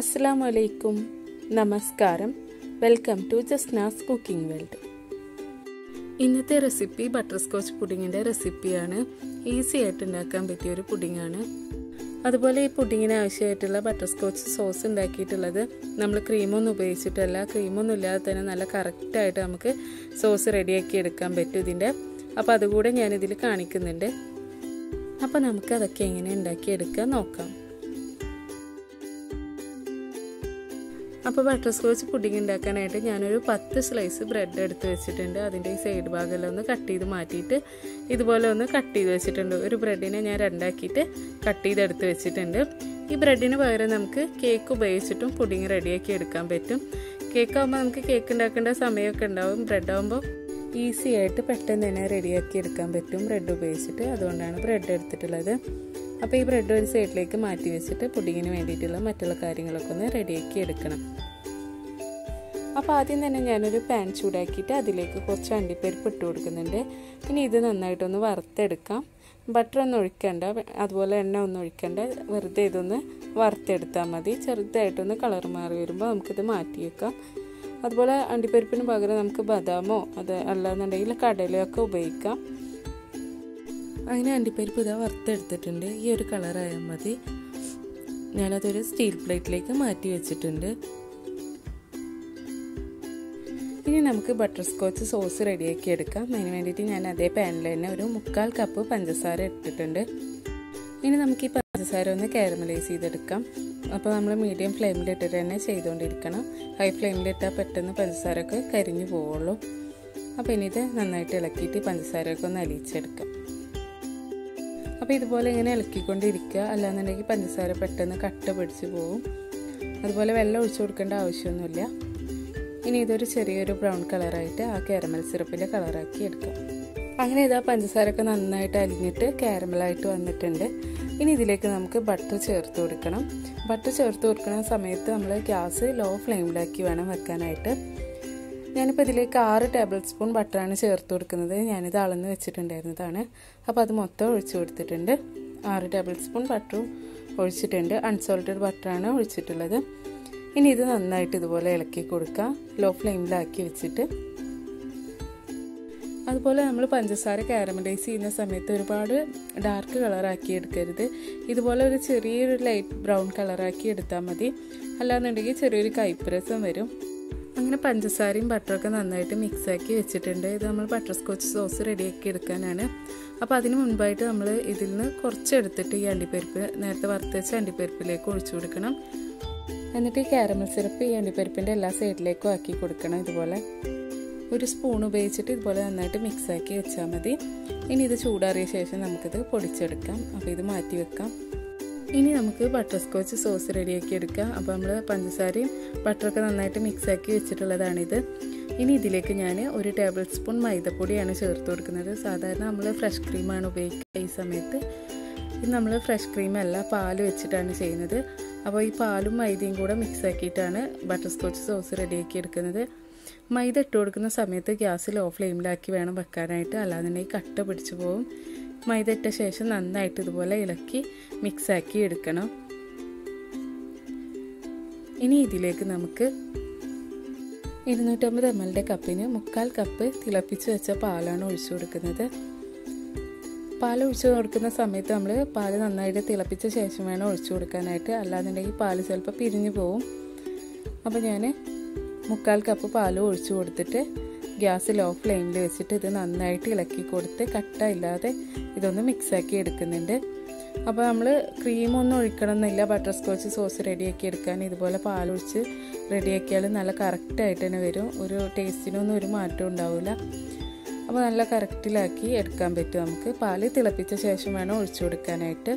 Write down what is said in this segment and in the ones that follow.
Assalamu alaikum. Namaskaram. Welcome to Jasna's Cooking World. ഇന്നത്തെ recipe butterscotch പുഡിങ്ങിൻ്റെ റെസിപ്പിയാണ്. Easy ആയിട്ട് ഉണ്ടാക്കാൻ പറ്റിയ ഒരു പുഡിങ്ങാണ്. അതുപോലെ ഈ പുഡിങ്ങിന് ആവശ്യമായിട്ടുള്ള ബട്ടർസ്കോച്ച് സോസ് ഉണ്ടാക്കിയിട്ടുള്ളത് നമ്മൾ ക്രീമൊന്നും ഉപയോഗിച്ചിട്ടല്ല, ക്രീമൊന്നും ഇല്ലാതെ തന്നെ നല്ല കറക്റ്റായിട്ട് നമുക്ക് സോസ് റെഡിയാക്കി എടുക്കാൻ പറ്റും ഇതിൻ്റെ. അപ്പോൾ അതുകൂടെ ഞാനിതിൽ കാണിക്കുന്നുണ്ട്. അപ്പോൾ നമുക്ക് അതൊക്കെ എങ്ങനെ ഉണ്ടാക്കിയെടുക്കാൻ നോക്കാം. അപ്പോൾ ബട്ടർസ്കോച്ച് പുഡിംഗ് ഉണ്ടാക്കാനായിട്ട് ഞാനൊരു 10 സ്ലൈസ് ബ്രെഡ് എടുത്ത് വെച്ചിട്ടുണ്ട്. അതിൻ്റെ ഈ സൈഡ് ഭാഗമെല്ലാം ഒന്ന് കട്ട് ചെയ്ത് മാറ്റിയിട്ട് ഇതുപോലെ ഒന്ന് കട്ട് ചെയ്ത് വെച്ചിട്ടുണ്ട്. ഒരു ബ്രെഡിനെ ഞാൻ രണ്ടാക്കിയിട്ട് കട്ട് ചെയ്തെടുത്ത് വെച്ചിട്ടുണ്ട്. ഈ ബ്രെഡിന് പകരം നമുക്ക് കേക്ക് ഉപയോഗിച്ചിട്ടും പുഡിംഗ് റെഡിയാക്കി എടുക്കാൻ പറ്റും. കേക്ക് ആകുമ്പോൾ നമുക്ക് കേക്ക് ഉണ്ടാക്കേണ്ട സമയമൊക്കെ ഉണ്ടാവും. ബ്രെഡ് ആകുമ്പോൾ ഈസി ആയിട്ട് പെട്ടെന്ന് തന്നെ റെഡിയാക്കി എടുക്കാൻ പറ്റും ബ്രെഡ് ഉപയോഗിച്ചിട്ട്. അതുകൊണ്ടാണ് ബ്രെഡ് എടുത്തിട്ടുള്ളത്. അപ്പോൾ ഈ ബ്രെഡ് ഒരു സൈഡിലേക്ക് മാറ്റി വെച്ചിട്ട് പുഡിങ്ങിന് വേണ്ടിയിട്ടുള്ള മറ്റുള്ള കാര്യങ്ങളൊക്കെ ഒന്ന് റെഡിയാക്കി എടുക്കണം. അപ്പോൾ ആദ്യം തന്നെ ഞാനൊരു പാൻ ചൂടാക്കിയിട്ട് അതിലേക്ക് കുറച്ച് അണ്ടിപ്പരിപ്പ് ഇട്ട് കൊടുക്കുന്നുണ്ട്. ഇനി ഇത് നന്നായിട്ടൊന്ന് വറുത്തെടുക്കാം. ബട്ടർ ഒന്നും ഒഴിക്കണ്ട, അതുപോലെ എണ്ണ ഒന്നും ഒഴിക്കണ്ട, വെറുതെ ഇതൊന്ന് വറുത്തെടുത്താൽ മതി. ചെറുതായിട്ടൊന്ന് കളർ മാറി വരുമ്പോൾ നമുക്കിത് മാറ്റി വെക്കാം. അതുപോലെ അണ്ടിപ്പരിപ്പിന് പകരം നമുക്ക് ബദാമോ അത് അല്ലാന്നുണ്ടെങ്കിൽ കടലയൊക്കെ ഉപയോഗിക്കാം. അങ്ങനെ അണ്ടിപ്പരിപ്പ് ഇതാ വറുത്തെടുത്തിട്ടുണ്ട്. ഈ ഒരു കളറായാൽ മതി. ഞാനതൊരു സ്റ്റീൽ പ്ലേറ്റിലേക്ക് മാറ്റി വെച്ചിട്ടുണ്ട്. ഇനി നമുക്ക് ബട്ടർസ്കോച്ച് സോസ് റെഡിയാക്കി എടുക്കാം. അതിന് വേണ്ടിയിട്ട് ഞാൻ അതേ പാനിൽ തന്നെ ഒരു 3/4 കപ്പ് പഞ്ചസാര ഇട്ടിട്ടുണ്ട്. ഇനി നമുക്ക് ഈ പഞ്ചസാര ഒന്ന് കാരമലൈസ് ചെയ്തെടുക്കാം. അപ്പോൾ നമ്മൾ മീഡിയം ഫ്ലെയിമിലിട്ടിട്ട് തന്നെ ചെയ്തുകൊണ്ടിരിക്കണം. ഹൈ ഫ്ലെയിമിലിട്ടാൽ പെട്ടെന്ന് പഞ്ചസാരയൊക്കെ കരിഞ്ഞു പോവുള്ളൂ. അപ്പോൾ ഇനി ഇത് നന്നായിട്ട് ഇളക്കിയിട്ട് പഞ്ചസാരയൊക്കെ ഒന്ന് അലിയിച്ചെടുക്കാം. അപ്പോൾ ഇതുപോലെ ഇങ്ങനെ ഇളക്കിക്കൊണ്ടിരിക്കുക, അല്ലാന്നുണ്ടെങ്കിൽ പഞ്ചസാര പെട്ടെന്ന് കട്ട പിടിച്ച് പോകും. അതുപോലെ വെള്ളം ഒഴിച്ചു കൊടുക്കേണ്ട ആവശ്യമൊന്നുമില്ല. ഇനി ഇതൊരു ചെറിയൊരു ബ്രൗൺ കളറായിട്ട് ആ കാരമൽ സിറപ്പിൻ്റെ കളറാക്കി എടുക്കാം. അങ്ങനെ ഇതാ പഞ്ചസാരയൊക്കെ നന്നായിട്ട് അലിഞ്ഞിട്ട് കാരമലായിട്ട് വന്നിട്ടുണ്ട്. ഇനി ഇതിലേക്ക് നമുക്ക് ബട്ടർ ചേർത്ത് കൊടുക്കണം. ബട്ടർ ചേർത്ത് കൊടുക്കുന്ന സമയത്ത് നമ്മൾ ഗ്യാസ് ലോ ഫ്ലെയിമിലാക്കി വേണം വെക്കാനായിട്ട്. ഞാനിപ്പോൾ ഇതിലേക്ക് 6 ടേബിൾ സ്പൂൺ ബട്ടറാണ് ചേർത്ത് കൊടുക്കുന്നത്. ഞാനിത് അളന്ന് വെച്ചിട്ടുണ്ടായിരുന്നതാണ്. അപ്പോൾ അത് മൊത്തം ഒഴിച്ചു കൊടുത്തിട്ടുണ്ട്. 6 ടേബിൾ സ്പൂൺ ബട്ടറും ഒഴിച്ചിട്ടുണ്ട്. അൺസോൾട്ടഡ് ബട്ടറാണ് ഒഴിച്ചിട്ടുള്ളത്. ഇനി ഇത് നന്നായിട്ട് ഇതുപോലെ ഇളക്കി കൊടുക്കുക, ലോ ഫ്ലെയിമിലാക്കി വെച്ചിട്ട്. അതുപോലെ നമ്മൾ പഞ്ചസാര കാരമലൈസ് ചെയ്യുന്ന സമയത്ത് ഒരുപാട് ഡാർക്ക് കളറാക്കി എടുക്കരുത്. ഇതുപോലെ ഒരു ചെറിയൊരു ലൈറ്റ് ബ്രൗൺ കളറാക്കി എടുത്താൽ മതി. അല്ലാന്നുണ്ടെങ്കിൽ ചെറിയൊരു കയ്പ്പ് വരും. അങ്ങനെ പഞ്ചസാരയും ബട്ടറൊക്കെ നന്നായിട്ട് മിക്സാക്കി വെച്ചിട്ടുണ്ട്. ഇത് നമ്മൾ ബട്ടർസ്കോച്ച് സോസ് റെഡിയാക്കി എടുക്കാനാണ്. അപ്പോൾ അതിന് മുൻപായിട്ട് നമ്മൾ ഇതിൽ നിന്ന് കുറച്ചെടുത്തിട്ട് ഈ അണ്ടിപ്പരിപ്പ് നേരത്തെ വറുത്ത് വെച്ച അണ്ടിപ്പരിപ്പിലേക്ക് ഒഴിച്ചു കൊടുക്കണം. എന്നിട്ട് ഈ കാരമൽ സിറപ്പ് ഈ അണ്ടിപ്പരിപ്പിൻ്റെ എല്ലാ സൈഡിലേക്കും ആക്കി കൊടുക്കണം. ഇതുപോലെ ഒരു സ്പൂൺ ഉപയോഗിച്ചിട്ട് ഇതുപോലെ നന്നായിട്ട് മിക്സാക്കി വെച്ചാൽ മതി. ഇനി ഇത് ചൂടാറിയ ശേഷം നമുക്കിത് പൊടിച്ചെടുക്കാം. അപ്പോൾ ഇത് മാറ്റി വെക്കാം. ഇനി നമുക്ക് ബട്ടർസ്കോച്ച് സോസ് റെഡിയാക്കി എടുക്കാം. അപ്പോൾ നമ്മൾ പഞ്ചസാരയും ബട്ടറൊക്കെ നന്നായിട്ട് മിക്സാക്കി വെച്ചിട്ടുള്ളതാണിത്. ഇനി ഇതിലേക്ക് ഞാൻ 1 ടേബിൾ സ്പൂൺ മൈദപ്പൊടിയാണ് ചേർത്ത് കൊടുക്കുന്നത്. സാധാരണ നമ്മൾ ഫ്രഷ് ക്രീമാണ് ഉപയോഗിക്കുക ഈ സമയത്ത്. ഇത് നമ്മൾ ഫ്രഷ് ക്രീമല്ല, പാൽ വെച്ചിട്ടാണ് ചെയ്യുന്നത്. അപ്പോൾ ഈ പാലും മൈദയും കൂടെ മിക്സാക്കിയിട്ടാണ് ബട്ടർസ്കോച്ച് സോസ് റെഡിയാക്കി എടുക്കുന്നത്. മൈദ ഇട്ട് കൊടുക്കുന്ന സമയത്ത് ഗ്യാസ് ലോ ഫ്ലെയിമിലാക്കി വേണം വെക്കാനായിട്ട്, അല്ലാന്നുണ്ടെങ്കിൽ കട്ട പിടിച്ചു പോകും. മൈദ ഇട്ട ശേഷം നന്നായിട്ട് ഇതുപോലെ ഇളക്കി മിക്സാക്കി എടുക്കണം. ഇനി ഇതിലേക്ക് നമുക്ക് 250 ml കപ്പിന് 3/4 കപ്പ് തിളപ്പിച്ച് വെച്ച പാലാണ് ഒഴിച്ചു കൊടുക്കുന്നത്. പാൽ ഒഴിച്ചു കൊടുക്കുന്ന സമയത്ത് നമ്മൾ പാൽ നന്നായിട്ട് തിളപ്പിച്ച ശേഷം വേണം ഒഴിച്ചു കൊടുക്കാനായിട്ട്, അല്ലാന്നുണ്ടെങ്കിൽ പാൽ ചിലപ്പോൾ പിരിഞ്ഞു പോവും. അപ്പോൾ ഞാൻ 3/4 കപ്പ് പാൽ ഒഴിച്ചു കൊടുത്തിട്ട് ഗ്യാസ് ലോ ഫ്ലെയിമിൽ വെച്ചിട്ട് ഇത് നന്നായിട്ട് ഇളക്കി കൊടുത്ത് കട്ട ഇല്ലാതെ ഇതൊന്ന് മിക്സാക്കി എടുക്കുന്നുണ്ട്. അപ്പോൾ നമ്മൾ ക്രീമൊന്നും ഒഴിക്കണം എന്നില്ല ബട്ടർസ്കോച്ച് സോസ് റെഡിയാക്കി എടുക്കാൻ. ഇതുപോലെ പാലൊഴിച്ച് റെഡിയാക്കിയാൽ നല്ല കറക്റ്റായിട്ട് തന്നെ വരും. ഒരു ടേസ്റ്റിനൊന്നും ഒരു മാറ്റം ഉണ്ടാവില്ല. അപ്പോൾ നല്ല കറക്റ്റിലാക്കി എടുക്കാൻ പറ്റും നമുക്ക്. പാല് തിളപ്പിച്ച ശേഷം വേണം ഒഴിച്ചു കൊടുക്കാനായിട്ട്.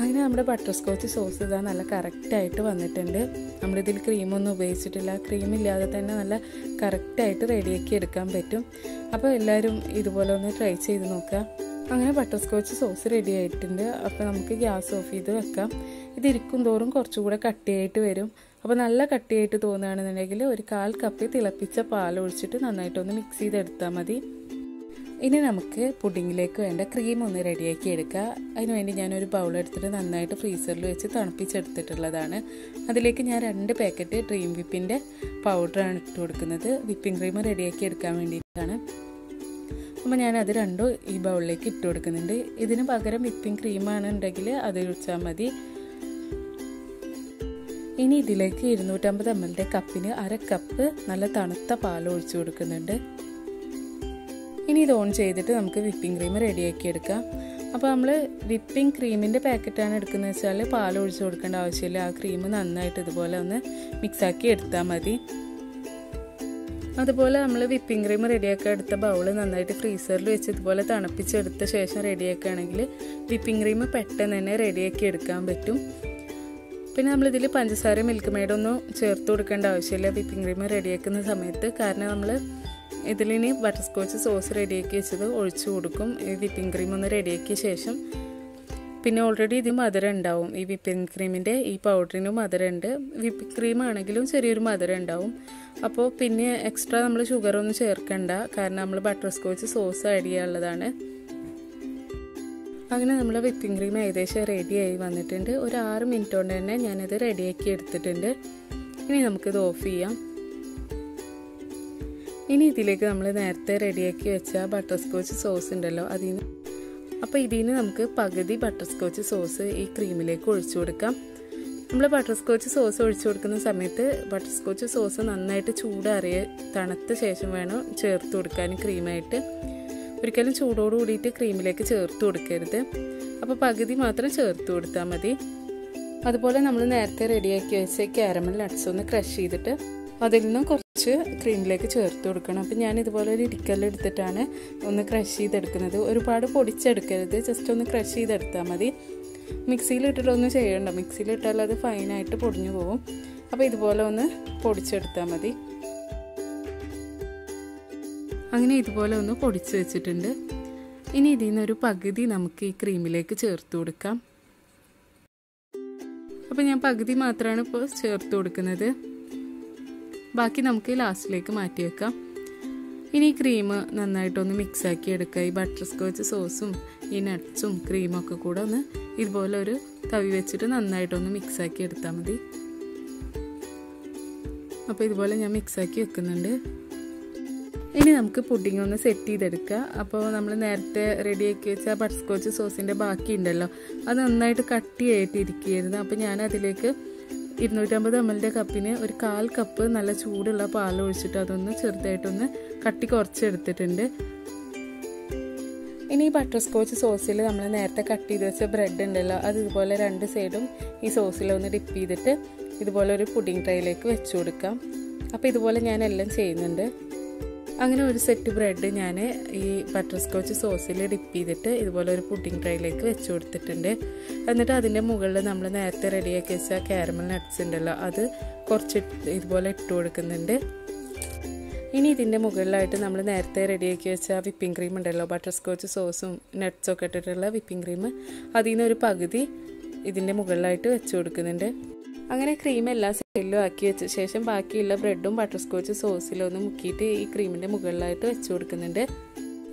അങ്ങനെ നമ്മുടെ ബട്ടർസ്കോച്ച് സോസ് ഇതാ നല്ല കറക്റ്റായിട്ട് വന്നിട്ടുണ്ട്. നമ്മളിതിൽ ക്രീമൊന്നും ഉപയോഗിച്ചിട്ടില്ല. ക്രീമില്ലാതെ തന്നെ നല്ല കറക്റ്റായിട്ട് റെഡിയാക്കി എടുക്കാൻ പറ്റും. അപ്പോൾ എല്ലാവരും ഇതുപോലെ ഒന്ന് ട്രൈ ചെയ്ത് നോക്കുക. അങ്ങനെ ബട്ടർസ്കോച്ച് സോസ് റെഡി ആയിട്ടുണ്ട്. അപ്പോൾ നമുക്ക് ഗ്യാസ് ഓഫ് ചെയ്ത് വെക്കാം. ഇതിരിക്കും തോറും കുറച്ചുകൂടെ കട്ടിയായിട്ട് വരും. അപ്പോൾ നല്ല കട്ടിയായിട്ട് തോന്നുകയാണെന്നുണ്ടെങ്കിൽ 1/4 കപ്പ് തിളപ്പിച്ച പാൽ ഒഴിച്ചിട്ട് നന്നായിട്ടൊന്ന് മിക്സ് ചെയ്തെടുത്താൽ മതി. ഇനി നമുക്ക് പുഡിങ്ങിലേക്ക് വേണ്ട ക്രീം ഒന്ന് റെഡിയാക്കി എടുക്കുക. അതിനുവേണ്ടി ഞാനൊരു ബൗൾ എടുത്തിട്ട് നന്നായിട്ട് ഫ്രീസറിൽ വെച്ച് തണുപ്പിച്ചെടുത്തിട്ടുള്ളതാണ്. അതിലേക്ക് ഞാൻ 2 പാക്കറ്റ് ഡ്രീം വിപ്പിൻ്റെ പൗഡറാണ് ഇട്ട് കൊടുക്കുന്നത്. വിപ്പിംഗ് ക്രീം റെഡിയാക്കി എടുക്കാൻ വേണ്ടിയിട്ടാണ്. അപ്പോൾ ഞാനത് രണ്ടും ഈ ബൗളിലേക്ക് ഇട്ട് കൊടുക്കുന്നുണ്ട്. ഇതിന് പകരം വിപ്പിംഗ് ക്രീമാണ് ഉണ്ടെങ്കിൽ അത് ഒഴിച്ചാൽ മതി. ഇനി ഇതിലേക്ക് 250 ml കപ്പിന് 1/2 കപ്പ് നല്ല തണുത്ത പാൽ ഒഴിച്ചു കൊടുക്കുന്നുണ്ട്. ഇനി ഇത് ഓൺ ചെയ്തിട്ട് നമുക്ക് വിപ്പിംഗ് ക്രീം റെഡിയാക്കി എടുക്കാം. അപ്പോൾ നമ്മൾ വിപ്പിംഗ് ക്രീമിൻ്റെ പാക്കറ്റാണ് എടുക്കുന്നത് വെച്ചാൽ പാൽ ഒഴിച്ചു കൊടുക്കേണ്ട ആവശ്യമില്ല. ആ ക്രീം നന്നായിട്ട് ഇതുപോലെ ഒന്ന് മിക്സാക്കി എടുത്താൽ മതി. അതുപോലെ നമ്മൾ വിപ്പിംഗ് ക്രീം റെഡിയാക്കി എടുത്ത ബൗൾ നന്നായിട്ട് ഫ്രീസറിൽ വെച്ച് ഇതുപോലെ തണുപ്പിച്ചെടുത്ത ശേഷം റെഡിയാക്കുകയാണെങ്കിൽ വിപ്പിംഗ് ക്രീം പെട്ടെന്ന് തന്നെ റെഡിയാക്കി എടുക്കാൻ പറ്റും. പിന്നെ നമ്മളിതിൽ പഞ്ചസാര മിൽക്ക് മെയ്ഡൊന്നും ചേർത്ത് കൊടുക്കേണ്ട ആവശ്യമില്ല വിപ്പിംഗ് ക്രീം റെഡിയാക്കുന്ന സമയത്ത്. കാരണം നമ്മൾ ഇതിലിനി ബട്ടർസ്കോച്ച് സോസ് റെഡിയാക്കി വെച്ചത് ഒഴിച്ചു കൊടുക്കും. ഈ വിപ്പിംഗ് ക്രീം ഒന്ന് റെഡിയാക്കിയ ശേഷം പിന്നെ ഓൾറെഡി ഇത് മധുരം ഉണ്ടാവും. ഈ വിപ്പിംഗ് ക്രീമിൻ്റെ ഈ പൗഡറിനും മധുരം ഉണ്ട്. വിപ്പിംഗ് ക്രീം ആണെങ്കിലും ചെറിയൊരു മധുരം ഉണ്ടാവും. അപ്പോൾ പിന്നെ എക്സ്ട്രാ നമ്മൾ ഷുഗറൊന്നും ചേർക്കണ്ട. കാരണം നമ്മൾ ബട്ടർസ്കോച്ച് സോസ് ആഡ് ചെയ്യാനുള്ളതാണ്. അങ്ങനെ നമ്മൾ വിപ്പിംഗ് ക്രീം ഏകദേശം റെഡിയായി വന്നിട്ടുണ്ട്. ഒരു 6 മിനിറ്റ് കൊണ്ട് തന്നെ ഞാനിത് റെഡിയാക്കി എടുത്തിട്ടുണ്ട്. ഇനി നമുക്കിത് ഓഫ് ചെയ്യാം. ഇനി ഇതിലേക്ക് നമ്മൾ നേരത്തെ റെഡിയാക്കി വെച്ച ബട്ടർസ്കോച്ച് സോസ് ഉണ്ടല്ലോ അപ്പോൾ ഇതിന് നമുക്ക് പകുതി ബട്ടർസ്കോച്ച് സോസ് ഈ ക്രീമിലേക്ക് ഒഴിച്ചു കൊടുക്കാം. നമ്മൾ ബട്ടർസ്കോച്ച് സോസ് ഒഴിച്ചു കൊടുക്കുന്ന സമയത്ത് ബട്ടർസ്കോച്ച് സോസ് നന്നായിട്ട് ചൂടാറിയ തണുത്ത ശേഷം വേണം ചേർത്ത് കൊടുക്കാൻ ക്രീമായിട്ട്. ഒരിക്കലും ചൂടോട് കൂടിയിട്ട് ക്രീമിലേക്ക് ചേർത്ത് കൊടുക്കരുത്. അപ്പോൾ പകുതി മാത്രം ചേർത്ത് കൊടുത്താൽ മതി. അതുപോലെ നമ്മൾ നേരത്തെ റെഡിയാക്കി വെച്ച കാരമൽ നട്ട്സ് ഒന്ന് ക്രഷ് ചെയ്തിട്ട് അതിൽ നിന്ന് കുറച്ച് ക്രീമിലേക്ക് ചേർത്ത് കൊടുക്കണം. അപ്പം ഞാൻ ഇതുപോലെ ഒരു ഇടിക്കല്ലെടുത്തിട്ടാണ് ഒന്ന് ക്രഷ് ചെയ്തെടുക്കുന്നത്. ഒരുപാട് പൊടിച്ചെടുക്കരുത്, ജസ്റ്റ് ഒന്ന് ക്രഷ് ചെയ്തെടുത്താൽ മതി. മിക്സിയിലിട്ടിട്ടൊന്നും ചെയ്യണ്ട. മിക്സിയിലിട്ടാൽ അത് ഫൈനായിട്ട് പൊടിഞ്ഞു പോകും. അപ്പോൾ ഇതുപോലെ ഒന്ന് പൊടിച്ചെടുത്താൽ മതി. അങ്ങനെ ഇതുപോലെ ഒന്ന് പൊടിച്ച് വെച്ചിട്ടുണ്ട്. ഇനി ഇതിൽ നിന്നൊരു പകുതി നമുക്ക് ഈ ക്രീമിലേക്ക് ചേർത്ത് കൊടുക്കാം. അപ്പോൾ ഞാൻ പകുതി മാത്രമാണ് ഇപ്പോൾ ചേർത്ത് കൊടുക്കുന്നത്. ബാക്കി നമുക്ക് ലാസ്റ്റിലേക്ക് മാറ്റി വെക്കാം. ഇനി ഈ ക്രീം നന്നായിട്ടൊന്ന് മിക്സാക്കി എടുക്കുക. ഈ ബട്ടർസ്കോച്ച് സോസും ഈ നട്ട്സും ക്രീമൊക്കെ കൂടെ ഒന്ന് ഇതുപോലെ ഒരു തവി വെച്ചിട്ട് നന്നായിട്ടൊന്ന് മിക്സാക്കി എടുത്താൽ മതി. അപ്പോൾ ഇതുപോലെ ഞാൻ മിക്സാക്കി വെക്കുന്നുണ്ട്. ഇനി നമുക്ക് പുഡിംഗ് ഒന്ന് സെറ്റ് ചെയ്തെടുക്കുക. അപ്പോൾ നമ്മൾ നേരത്തെ റെഡിയാക്കി വെച്ച ബട്ടർസ്കോച്ച് സോസിൻ്റെ ബാക്കി ഉണ്ടല്ലോ, അത് നന്നായിട്ട് കട്ടിയായിട്ട് ഇരിക്കുകയായിരുന്നു. അപ്പോൾ ഞാൻ അതിലേക്ക് 250 ml കപ്പിന് ഒരു 1/4 കപ്പ് നല്ല ചൂടുള്ള പാൽ ഒഴിച്ചിട്ട് അതൊന്ന് ചെറുതായിട്ടൊന്ന് കട്ടി കുറച്ചെടുത്തിട്ടുണ്ട്. ഇനി ഈ ബട്ടർസ്കോച്ച് സോസിൽ നമ്മൾ നേരത്തെ കട്ട് ചെയ്ത് വെച്ച ബ്രെഡ് ഉണ്ടല്ലോ, അത് ഇതുപോലെ 2 സൈഡും ഈ സോസിലൊന്ന് ഡിപ്പ് ചെയ്തിട്ട് ഇതുപോലെ ഒരു പുഡിംഗ് ട്രേയിലേക്ക് വെച്ച് കൊടുക്കാം. അപ്പോൾ ഇതുപോലെ ഞാൻ എല്ലാം ചെയ്യുന്നുണ്ട്. അങ്ങനെ ഒരു സെറ്റ് ബ്രെഡ് ഞാൻ ഈ ബട്ടർസ്കോച്ച് സോസിൽ ഡിപ്പ് ചെയ്തിട്ട് ഇതുപോലെ ഒരു പുഡിംഗ് ട്രേയിലേക്ക് വെച്ച് കൊടുത്തിട്ടുണ്ട്. എന്നിട്ട് അതിൻ്റെ മുകളിൽ നമ്മൾ നേരത്തെ റെഡിയാക്കി വെച്ച കാരമൽ നട്ട്സ് ഉണ്ടല്ലോ, അത് കുറച്ച് ഇതുപോലെ ഇട്ട് കൊടുക്കുന്നുണ്ട്. ഇനി ഇതിൻ്റെ മുകളിലായിട്ട് നമ്മൾ നേരത്തെ റെഡിയാക്കി വെച്ച വിപ്പിംഗ് ക്രീം ഉണ്ടല്ലോ, ബട്ടർസ്കോച്ച് സോസും നട്ട്സൊക്കെ ഇട്ടിട്ടുള്ള വിപ്പിംഗ് ക്രീം, അതിൽ നിന്നൊരു പകുതി ഇതിൻ്റെ മുകളിലായിട്ട് വെച്ച് കൊടുക്കുന്നുണ്ട്. അങ്ങനെ ക്രീം എല്ലാ സൈഡിലും ആക്കി വെച്ച ശേഷം ബാക്കിയുള്ള ബ്രെഡും ബട്ടർസ്കോച്ച് സോസിലൊന്ന് മുക്കിയിട്ട് ഈ ക്രീമിൻ്റെ മുകളിലായിട്ട് വെച്ച് കൊടുക്കുന്നുണ്ട്.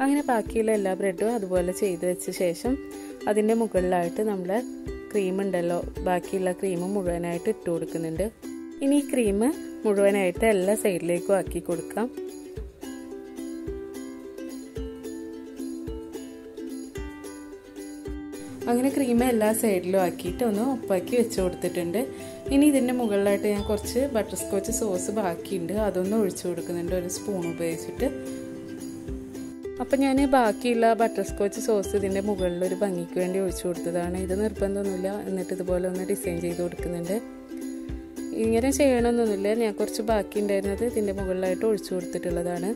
അങ്ങനെ ബാക്കിയുള്ള എല്ലാ ബ്രെഡും അതുപോലെ ചെയ്ത് വെച്ച ശേഷം അതിൻ്റെ മുകളിലായിട്ട് നമ്മൾ ക്രീം ഉണ്ടല്ലോ, ബാക്കിയുള്ള ക്രീം മുഴുവനായിട്ട് ഇട്ട് കൊടുക്കുന്നുണ്ട്. ഇനി ഈ ക്രീം മുഴുവനായിട്ട് എല്ലാ സൈഡിലേക്കും ആക്കി കൊടുക്കാം. അങ്ങനെ ക്രീം എല്ലാ സൈഡിലും ആക്കിയിട്ട് ഒന്ന് ഒപ്പാക്കി വെച്ച് കൊടുത്തിട്ടുണ്ട്. ഇനി ഇതിൻ്റെ മുകളിലായിട്ട് ഞാൻ കുറച്ച് ബട്ടർസ്കോച്ച് സോസ് ബാക്കിയുണ്ട്, അതൊന്ന് ഒഴിച്ചു കൊടുക്കുന്നുണ്ട് ഒരു സ്പൂൺ ഉപയോഗിച്ചിട്ട്. അപ്പം ഞാൻ ബാക്കിയുള്ള ബട്ടർസ്കോച്ച് സോസ് ഇതിൻ്റെ മുകളിൽ ഒരു ഭംഗിക്ക് വേണ്ടി ഒഴിച്ചു കൊടുത്തതാണ്. ഇത് നിർബന്ധമൊന്നുമില്ല. എന്നിട്ട് ഇതുപോലെ ഒന്ന് ഡിസൈൻ ചെയ്ത് കൊടുക്കുന്നുണ്ട്. ഇങ്ങനെ ചെയ്യണമെന്നൊന്നുമില്ല, ഞാൻ കുറച്ച് ബാക്കി ഉണ്ടായിരുന്നത് ഇതിൻ്റെ മുകളിലായിട്ട് ഒഴിച്ചു കൊടുത്തിട്ടുള്ളതാണ്.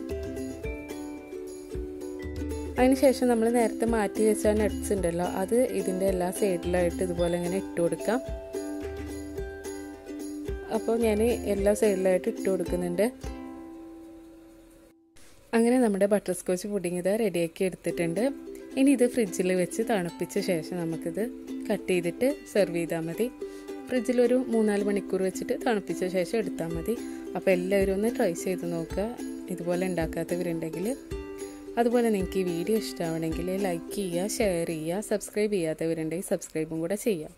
അതിനുശേഷം നമ്മൾ നേരത്തെ മാറ്റി വെച്ച നട്ട്സ് ഉണ്ടല്ലോ, അത് ഇതിൻ്റെ എല്ലാ സൈഡിലായിട്ട് ഇതുപോലെ ഇങ്ങനെ ഇട്ട് കൊടുക്കാം. അപ്പോൾ ഞാൻ എല്ലാ സൈഡിലായിട്ട് ഇട്ട് കൊടുക്കുന്നുണ്ട്. അങ്ങനെ നമ്മുടെ ബട്ടർസ്കോച്ച് പുഡിംഗ് ഇത് റെഡിയാക്കി എടുത്തിട്ടുണ്ട്. ഇനി ഇത് ഫ്രിഡ്ജിൽ വെച്ച് തണുപ്പിച്ച ശേഷം നമുക്കിത് കട്ട് ചെയ്തിട്ട് സെർവ് ചെയ്താൽ മതി. ഫ്രിഡ്ജിലൊരു 3-4 മണിക്കൂർ വെച്ചിട്ട് തണുപ്പിച്ച ശേഷം എടുത്താൽ മതി. അപ്പോൾ എല്ലാവരും ഒന്ന് ട്രൈ ചെയ്ത് നോക്കുക, ഇതുപോലെ ഉണ്ടാക്കാത്തവരുണ്ടെങ്കിൽ. അതുപോലെ നിങ്ങൾക്ക് ഈ വീഡിയോ ഇഷ്ടമാവണമെങ്കിൽ ലൈക്ക് ചെയ്യുക, ഷെയർ ചെയ്യുക, സബ്സ്ക്രൈബ് ചെയ്യാത്തവരുണ്ടെങ്കിൽ സബ്സ്ക്രൈബും കൂടെ ചെയ്യാം.